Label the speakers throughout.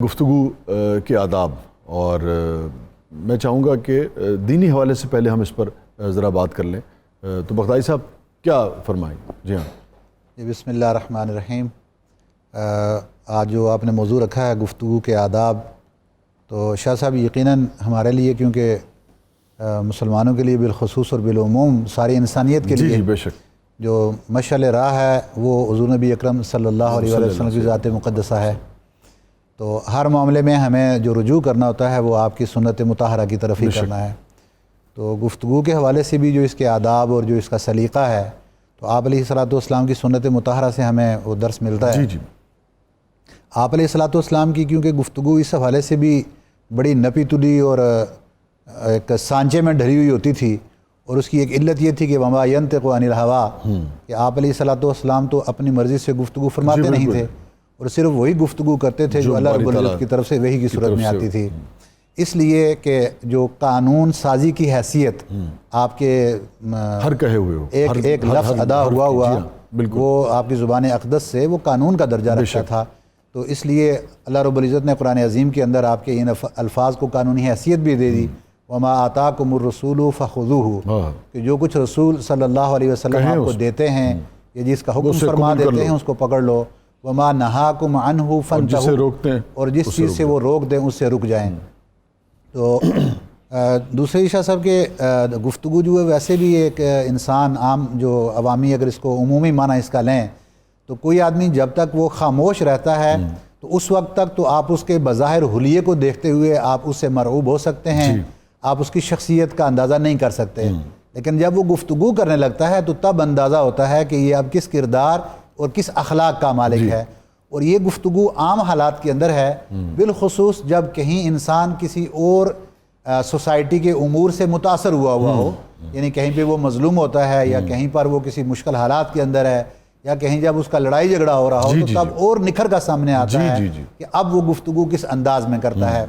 Speaker 1: گفتگو کے آداب، اور میں چاہوں گا کہ دینی حوالے سے پہلے ہم اس پر ذرا بات کر لیں، تو بختیاری صاحب کیا فرمائیں؟ جی ہاں
Speaker 2: بسم اللہ الرحمن الرحیم۔ آج جو آپ نے موضوع رکھا ہے گفتگو کے آداب، تو شاہ صاحب یقیناً ہمارے لیے، کیونکہ مسلمانوں کے لیے بالخصوص اور بالعموم ساری انسانیت کے لیے
Speaker 1: جی بے شک
Speaker 2: جو مشعل راہ ہے وہ حضور نبی اکرم صلی اللہ علیہ وسلم کی ذات مقدسہ ہے۔ تو ہر معاملے میں ہمیں جو رجوع کرنا ہوتا ہے وہ آپ کی سنت مطہرہ کی طرف ہی کرنا ہے۔ تو گفتگو کے حوالے سے بھی جو اس کے آداب اور جو اس کا سلیقہ ہے، تو آپ علیہ الصلوۃ والسلام کی سنت مطہرہ سے ہمیں وہ درس ملتا ہے۔
Speaker 1: جی
Speaker 2: آپ علیہ الصلوۃ والسلام کی کیونکہ گفتگو اس حوالے سے بھی بڑی نپی تلی اور ایک سانچے میں ڈھری ہوئی ہوتی تھی، اور اس کی ایک علت یہ تھی کہ وما ینطق عن الہویٰ، کہ آپ علیہ الصلوۃ والسلام تو اپنی مرضی سے گفتگو فرماتے نہیں تھے، اور صرف وہی گفتگو کرتے تھے جو اللہ رب العزت کی طرف سے وحی کی صورت میں آتی تھی۔ اس لیے کہ جو قانون سازی کی حیثیت آپ کے
Speaker 1: ہر کہے ہوئے ہو،
Speaker 2: ایک لفظ ادا ہوا وہ آپ کی زبان اقدس سے وہ قانون کا درجہ رکھتا تھا، تو اس لیے اللہ رب العزت نے قرآن عظیم کے اندر آپ کے ان الفاظ کو قانونی حیثیت بھی دے دی، وما آتاکم الرسول فخذوہ، کہ جو کچھ رسول صلی اللہ علیہ وسلم آپ کو دیتے ہیں یا جس کا حکم فرما دیتے ہیں اس کو پکڑ لو، وما نہاکم عنہ فانتہوا، اور جس چیز سے وہ روک دیں اس سے رک جائیں۔ تو دوسرے شاہ صاحب کے گفتگو جو ہے ویسے بھی ایک انسان عام جو عوامی اگر اس کو عمومی معنی اس کا لیں تو کوئی آدمی جب تک وہ خاموش رہتا ہے تو اس وقت تک تو آپ اس کے بظاہر حلیے کو دیکھتے ہوئے آپ اس سے مرعوب ہو سکتے ہیں، آپ اس کی شخصیت کا اندازہ نہیں کر سکتے، لیکن جب وہ گفتگو کرنے لگتا ہے تو تب اندازہ ہوتا ہے کہ یہ اب کس کردار اور کس اخلاق کا مالک ہے۔ اور یہ گفتگو عام حالات کے اندر ہے، بالخصوص جب کہیں انسان کسی اور سوسائٹی کے امور سے متاثر ہوا ہو، یعنی کہیں پہ وہ مظلوم ہوتا ہے یا کہیں پر وہ کسی مشکل حالات کے اندر ہے یا کہیں جب اس کا لڑائی جھگڑا ہو رہا ہو تو تب اور نکھر کا سامنے آتا ہے کہ اب وہ گفتگو کس انداز میں کرتا ہے۔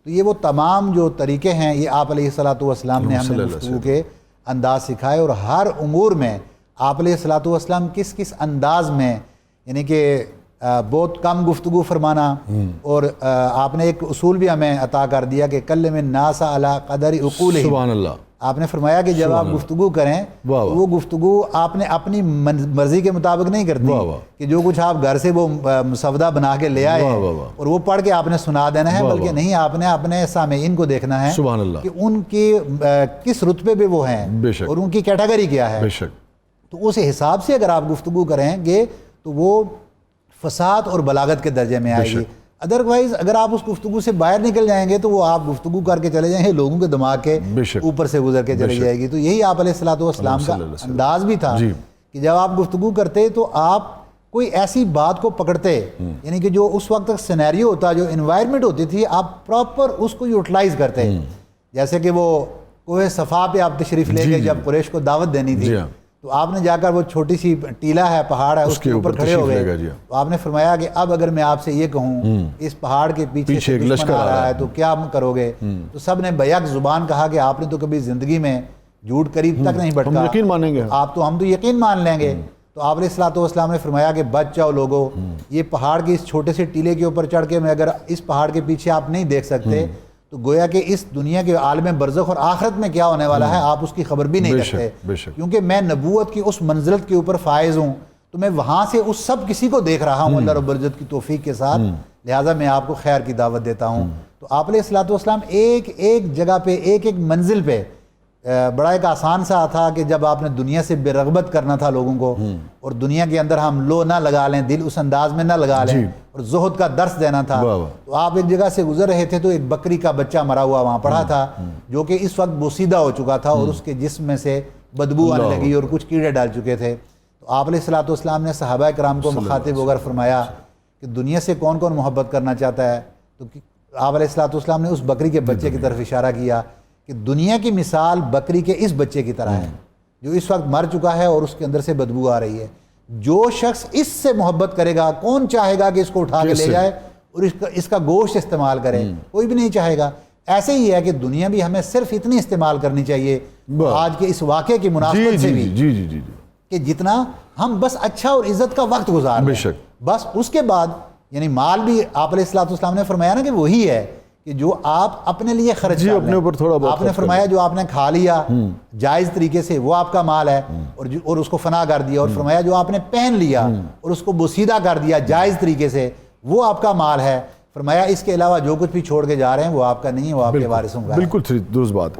Speaker 2: تو یہ وہ تمام جو طریقے ہیں یہ آپ علیہ الصلوۃ والسلام نے ہمیں گفتگو کے انداز سکھائے، اور ہر امور میں آپ علیہ الصلوۃ والسلام کس انداز میں، یعنی کہ بہت کم گفتگو فرمانا، اور آپ نے ایک اصول بھی ہمیں عطا کر دیا کہ کلم الناس علی قدر عقولہم، سبحان اللہ۔ آپ نے فرمایا کہ جب آپ گفتگو کریں وہ گفتگو آپ نے اپنی مرضی کے مطابق نہیں کرتی کہ جو کچھ آپ گھر سے وہ مسودہ بنا کے لے آئے اور وہ پڑھ کے آپ نے سنا دینا ہے، بلکہ نہیں، آپ نے اپنے سامعین کو دیکھنا ہے کہ ان کے کس رتبے پہ وہ ہیں اور ان کی کیٹیگری کیا ہے، تو اس حساب سے اگر آپ گفتگو کریں گے تو وہ فصاحت اور بلاغت کے درجے میں آئے گی۔ ادروائز اگر آپ اس گفتگو سے باہر نکل جائیں گے تو وہ آپ گفتگو کر کے چلے جائیں گے، لوگوں کے دماغ کے اوپر سے گزر کے چلی جائے گی۔ تو یہی آپ علیہ الصلوۃ والسلام کا انداز بھی تھا کہ جب آپ گفتگو کرتے تو آپ کوئی ایسی بات کو پکڑتے، یعنی کہ جو اس وقت تک سینیریو ہوتا، جو انوائرمنٹ ہوتی تھی، آپ پراپر اس کو یوٹیلائز کرتے۔ جیسے کہ وہ کوہ صفا پہ آپ تشریف لے گئے جب قریش کو دعوت دینی تھی، تو آپ نے جا کر وہ چھوٹی سی ٹیلا ہے، پہاڑ ہے، اس کے اوپر کھڑے ہو گئے، تو آپ نے فرمایا کہ اب اگر میں آپ سے یہ کہوں اس پہاڑ کے پیچھے سے دشمن آ رہا ہے تو کیا کرو گے؟ تو سب نے بیک زبان کہا کہ آپ نے تو کبھی زندگی میں جھوٹ قریب تک نہیں بھٹکا،
Speaker 1: یقین مانیں گے،
Speaker 2: ہم تو یقین مان لیں گے۔ تو آپ علیہ الصلوۃ والسلام نے فرمایا کہ بچ جاؤ لوگو، یہ پہاڑ کے اس چھوٹے سے ٹیلے کے اوپر چڑھ کے میں اگر اس پہاڑ کے پیچھے آپ نہیں دیکھ سکتے تو گویا کہ اس دنیا کے عالم برزخ اور آخرت میں کیا ہونے والا ہے آپ اس کی خبر بھی نہیں رکھتے، کیونکہ میں نبوت کی اس منزلت کے اوپر فائز ہوں، تو میں وہاں سے اس سب کسی کو دیکھ رہا ہوں اللہ رب العزت کی توفیق کے ساتھ، لہٰذا میں آپ کو خیر کی دعوت دیتا ہوں۔ تو آپ علیہ الصلوۃ والسلام ایک جگہ پہ ایک منزل پہ بڑا ایک آسان سا تھا کہ جب آپ نے دنیا سے بے رغبت کرنا تھا لوگوں کو، اور دنیا کے اندر ہم لو نہ لگا لیں، دل اس انداز میں نہ لگا لیں، اور زہد کا درس دینا تھا، تو آپ ایک جگہ سے گزر رہے تھے تو ایک بکری کا بچہ مرا ہوا وہاں پڑا تھا جو کہ اس وقت بوسیدہ ہو چکا تھا اور اس کے جسم میں سے بدبو آنے لگی اور کچھ کیڑے ڈال چکے تھے۔ تو آپ علیہ الصلوۃ والسلام نے صحابہ کرام کو مخاطب ہو کر فرمایا کہ دنیا سے کون کون محبت کرنا چاہتا ہے؟ تو آپ علیہ الصلوۃ والسلام نے اس بکری کے بچے کی طرف اشارہ کیا کہ دنیا کی مثال بکری کے اس بچے کی طرح ہے جو اس وقت مر چکا ہے اور اس کے اندر سے بدبو آ رہی ہے۔ جو شخص اس سے محبت کرے گا، کون چاہے گا کہ اس کو اٹھا کے لے جائے اور اس کا گوشت استعمال کرے؟ کوئی بھی نہیں چاہے گا۔ ایسے ہی ہے کہ دنیا بھی ہمیں صرف اتنی استعمال کرنی چاہیے آج کے اس واقعے کی مناسبت سے بھی کہ جتنا ہم بس اچھا اور عزت کا وقت گزار لیں، بس اس کے بعد یعنی مال بھی آپ علیہ الصلوۃ والسلام نے فرمایا نا کہ وہی ہے کہ جو آپ اپنے لیے خرچ کر
Speaker 1: اپنے اوپر تھوڑا بہت
Speaker 2: آپ نے فرمایا جو آپ نے کھا لیا جائز طریقے سے وہ آپ کا مال ہے اور اس کو فنا کر دیا، اور فرمایا جو آپ نے پہن لیا اور اس کو بوسیدہ کر دیا جائز طریقے سے وہ آپ کا مال ہے، فرمایا اس کے علاوہ جو کچھ بھی چھوڑ کے جا رہے ہیں وہ آپ کا نہیں ہے، وہ آپ کے وارثوں کا ہے۔
Speaker 1: بالکل درست بات۔